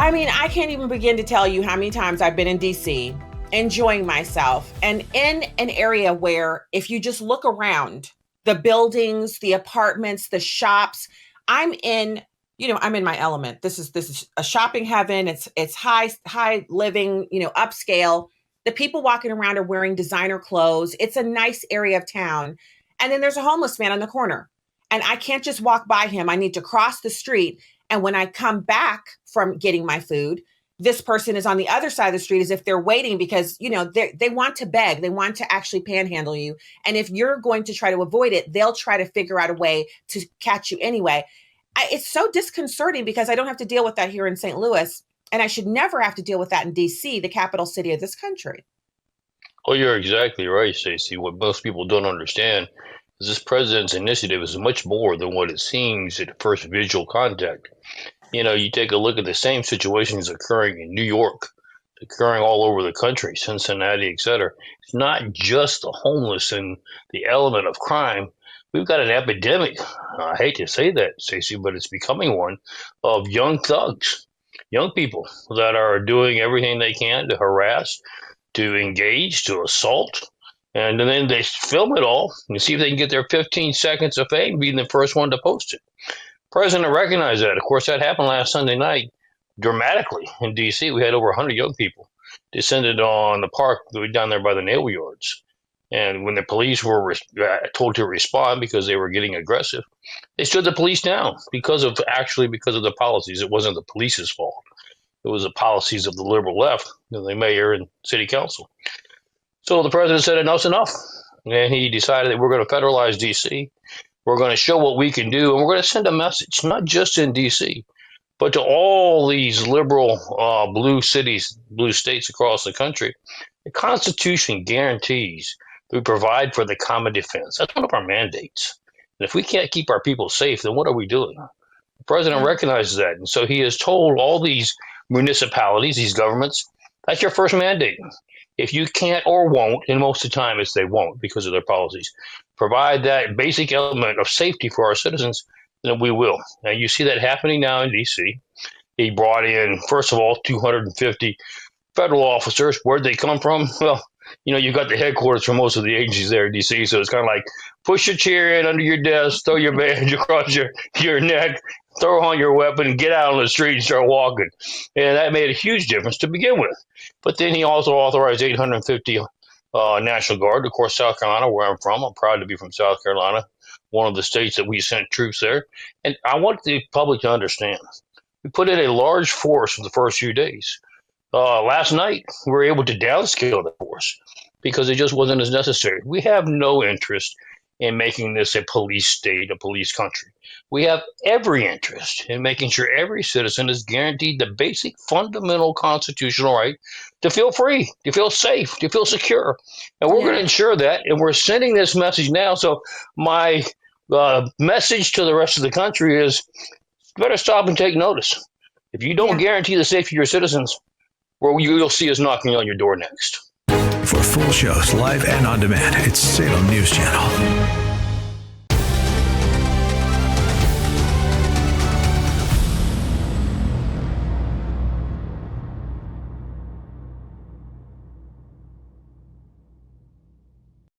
I mean, I can't even begin to tell you how many times I've been in DC enjoying myself and in an area where if you just look around the buildings, the apartments, the shops, I'm in, I'm in my element. This is a shopping heaven. It's high living, upscale. The people walking around are wearing designer clothes. It's a nice area of town. And then there's a homeless man on the corner. And I can't just walk by him. I need to cross the street. And when I come back from getting my food, this person is on the other side of the street as if they're waiting because, they want to beg. They want to actually panhandle you. And if you're going to try to avoid it, they'll try to figure out a way to catch you anyway. It's so disconcerting because I don't have to deal with that here in St. Louis. And I should never have to deal with that in DC, the capital city of this country. Oh, you're exactly right, Stacey. What most people don't understand is this president's initiative is much more than what it seems at first visual contact. You take a look at the same situations occurring in New York, occurring all over the country, Cincinnati, etc. It's not just the homeless and the element of crime. We've got an epidemic. I hate to say that, Stacey, but it's becoming one of young thugs, young people that are doing everything they can to harass, to engage, to assault. And then they film it all and see if they can get their 15 seconds of fame, being the first one to post it. President recognized that. Of course, that happened last Sunday night dramatically in D.C. We had over 100 young people descended on the park down there by the naval yards. And when the police were told to respond because they were getting aggressive, they stood the police down because of the policies. It wasn't the police's fault. It was the policies of the liberal left, the mayor and city council. So the president said enough's enough. And he decided that we're going to federalize D.C. We're going to show what we can do, and we're going to send a message, not just in D.C., but to all these liberal blue cities, blue states across the country. The Constitution guarantees that we provide for the common defense. That's one of our mandates. And if we can't keep our people safe, then what are we doing? The president recognizes that, and so he has told all these municipalities, these governments, that's your first mandate. If you can't or won't, and most of the time it's they won't because of their policies, provide that basic element of safety for our citizens, then we will. And you see that happening now in D.C. He brought in, first of all, 250 federal officers. Where'd they come from? Well, you've got the headquarters for most of the agencies there in D.C., so it's kind of like push your chair in under your desk, throw your badge across your neck, throw on your weapon, get out on the street and start walking. And that made a huge difference to begin with. But then he also authorized 850 National Guard. Of course, South Carolina, where I'm from. I'm proud to be from South Carolina, one of the states that we sent troops there. And I want the public to understand, we put in a large force for the first few days. Last night, we were able to downscale the force because it just wasn't as necessary. We have no interest in making this a police state, a police country. We have every interest in making sure every citizen is guaranteed the basic fundamental constitutional right to feel free, to feel safe, to feel secure. And we're going to ensure that. And we're sending this message now. So my message to the rest of the country is better stop and take notice. If you don't guarantee the safety of your citizens, well, you'll see us knocking on your door next. For full shows, live and on demand, it's Salem News Channel.